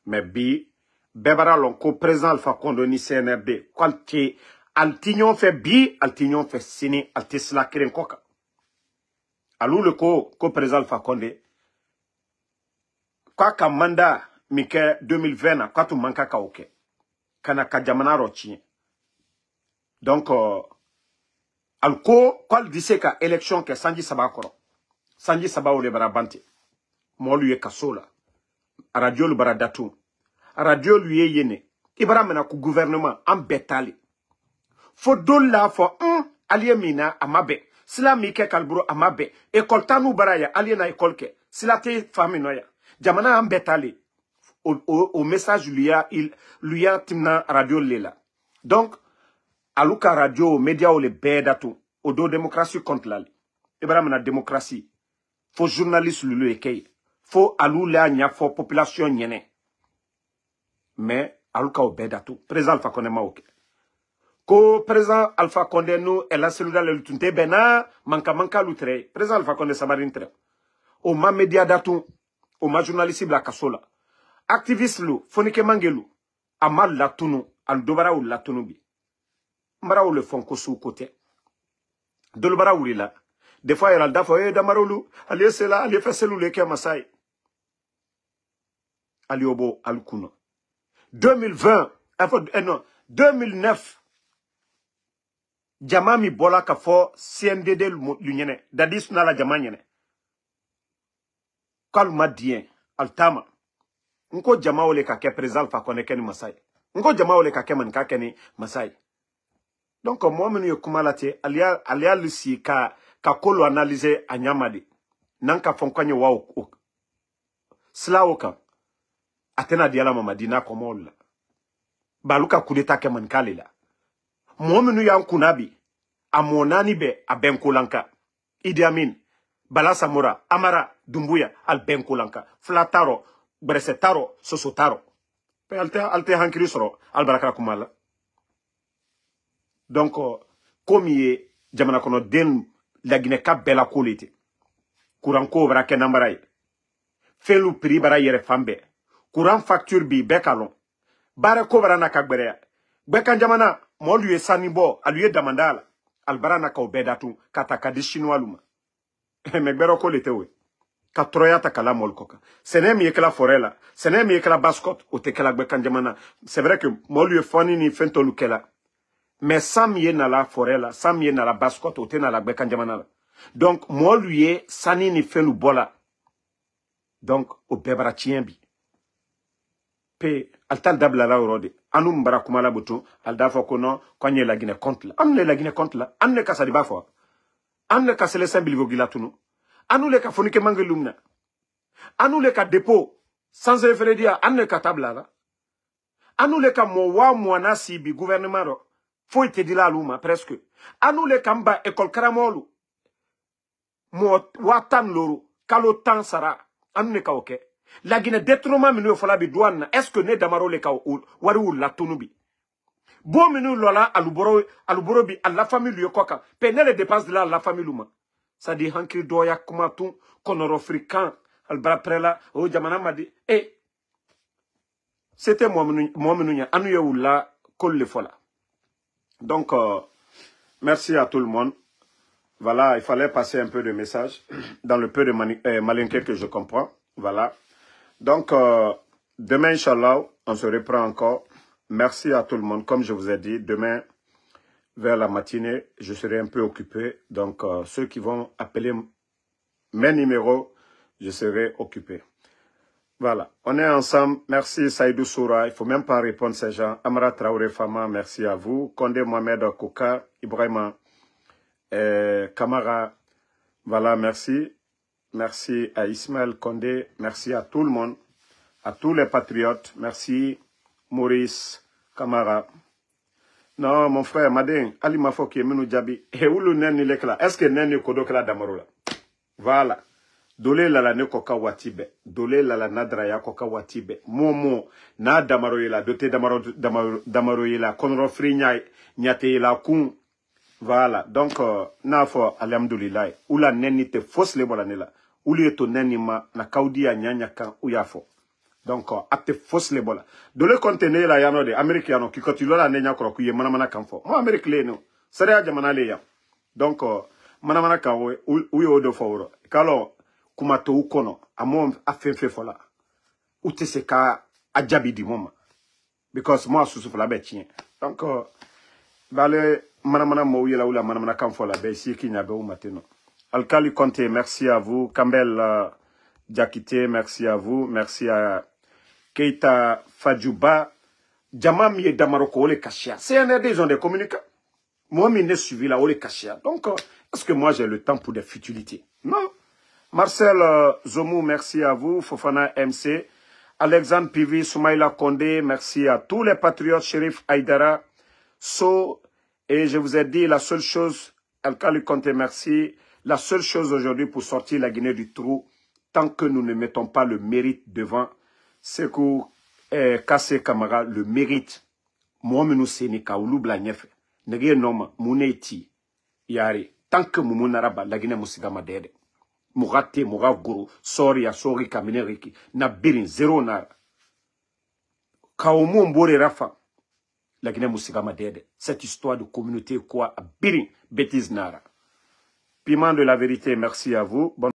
Mais bi, Bebara l'on président Alpha Condé ni CNRD, quand qui Altignon fait bi, Altignon fait Sini, Altesla Keren Koka. Alou le président Alpha Condé, quoi qu'un mandat, Mike 2020, quand tu manques à ok. Kana Kadjamana Rochien. Donc, Alko, quand il dit que élection que Sanji Sabakoro, Sanji Sabao le Barabante, moi lui est Kassola, Radio le Baradatu, Radio lui est Yene, Ibara mena ku gouvernement en bétali. Faut dolla fo aliemina amabe, sila mike kalburo amabe, école tanu baraya, aliena école ke, sila te faminoya, jamana en bétali. Au message lui a timna Radio Lela. Donc, aluka radio, média ou les bédatu, au do démocratie contre la. Ibrahim na démocratie. Faut journaliste lulu ekei. Faut alou la nya faut population nyene. Mais aluka au bédatu. Président Alpha Condé maoke. Ko président Alpha Condé nous et la cellule le tunte bena manka lutre. Président Alpha Condé sabarintre. Au ma média datu, au ma journaliste la kasola. Activiste lu, fonike mangelu. Amal latunu, al dobara ou latunubi. Mbara ou le fonko sous côté. Dolbara ou là. Des fois, il y a le dafo, damarolu, allez, c'est là, allez, faire celui le Masai. Ali Obo, Alukuno. 2020, non, 2009, Jamami Bola Kafo, CNDD l'Union, Dadis Nala Jamanyene. Kalma Dien, Altama. Nko Jama ole kake président Alpha Condé keni Masai. Nko Jama ole kake man kakeni Masai. Donc, moi, je suis kumalate, alia lusi ka kolo analyser a nyamadi. Nanka fonkwanye wa sla oka. Atena diala mamadina komol. Baluka kudeta keman kalela. Moi, je suis kunabi. A monani be a benkolanka. Idi Amin, Bala Samora, Amara, Dumbuya, al benkolanka. Flataro, Bresetaro, Sosotaro. Pe alte hankiri soro, al baraka kumala. Donc, comme il est, jamana kono den la Guinée ka bela kolete. Courant ko bara kenambaray. Felu prix bara yere fambe. Courant facture bi bekalon. Bara ko bara na kagbere. Bekan jamana, mo lui sanibo, a lui damandala. Al bara na ka obedatu kata kadi chinois luma. Megbero kolete we. Ka troya ta kala mol koka. Sene mi ekela forela, sene mi ekela bascot o te kala bekan jamana. C'est vrai que mo lui foni ni fentolu kela. Mais Sam yé na la forêt là, Sam yé na la bascotte, ou te na la bekanjamana là. Donc, moi lui sani ni fait bola. Donc, au bebra tienbi. Pe, altal dabla la urode. Anu mbara kumala butu, al dafo kono, kwanye la Guinée compte là. Anu la Guinée compte là, anu le kasa di bafo. Anu le kasa le sembili vogila tunu. Anu le ka fonike mangelumna. Anu le ka dépôt, sans effrédia, anu le ka tabla là. Anu le ka mowa mwana sibi gouvernement ro. Faut te dire la luma presque. Anu le kamba école karamolu. Mo watan loro. Kalo tan sara. Anu le ka oke. La Guinée détournement minu fola bi douane. Est-ce que ne damaro le ka wari ou la tonubi. Bon minu lola aluboro bi à la famille lui koka. Pene les dépenses de la famille luma. Ça dit hankri doya kumatun konoro frican. Albra prela. O jamana madi. Eh. C'était moi minu anu ye ou la kol le fola. Donc, merci à tout le monde. Voilà, il fallait passer un peu de message dans le peu de malinqué que je comprends. Voilà. Donc, demain, Inch'Allah, on se reprend encore. Merci à tout le monde. Comme je vous ai dit, demain, vers la matinée, je serai un peu occupé. Donc, ceux qui vont appeler mes numéros, je serai occupé. Voilà, on est ensemble. Merci Saïdou Soura. Il ne faut même pas répondre ces gens. Amara Traoré Fama, merci à vous. Kondé Mohamed Kouka, Ibrahima Kamara. Voilà, merci. Merci à Ismaël Kondé. Merci à tout le monde. À tous les patriotes. Merci Maurice Kamara. Non, mon frère, Madin, Ali Mafo qui est menou Djabi. Et où le neni lekla? Est-ce que neni kodokla d'Amarola? Voilà. Dole la ne koka watibe. Dole la nadraya koka watibe. Momo na damaroyela dote damaroyela konro fri nyate la kun. Voilà. Donc na fo alhamdulillah. Ula neni te fausse le bolanela. Uli to neni ma na kaudi a nyanya kan uyafo. Donc ate fausse le bola. Dole contene la yano de Americano qui continue la nenya kro kuye manamana kanfo. Mo Amerique le no. Sere jamana le ya. Donc manamana kan uyo odo fawro. Kalo kumato ukono amon afenfe fola ute se ka ajabi di moma because moi susu fola be tien donc vale manamana mo yela ula manamana kan fola be si ki nyabe o mateno Alkali Conté, merci à vous. Kambel Diakité, merci à vous. Merci à Keita Fadjouba. Djamam yé Damaroko ole kachia. CNRD, ils ont des communicants. Moi, je n'ai suivi là, ole kachia. Donc, est-ce que moi, j'ai le temps pour des futilités? Non. Marcel Zomou, merci à vous. Fofana MC. Alexandre Pivi, Soumaïla Kondé, merci à tous les patriotes. Shérif Aïdara, So. Et je vous ai dit, la seule chose, Alkali Conté, merci. La seule chose aujourd'hui pour sortir la Guinée du trou, tant que nous ne mettons pas le mérite devant, c'est que Kassé Kamara, le mérite. Moi, nous sommes Kaoulou Blagnefe. Nege Noma, Mouneiti, Yari. Tant que Moumounaraba, la Guinée Moussigama Dede. Mourate, Mouragoro, Sori, Sori, Kamineriki, Nabirin, Zéro Nara. Kaoumou Mbore Rafa, la Guinée Moussigama Dede. Cette histoire de communauté, quoi, à Birin, bêtise Nara. Piment de la vérité, merci à vous. Bonne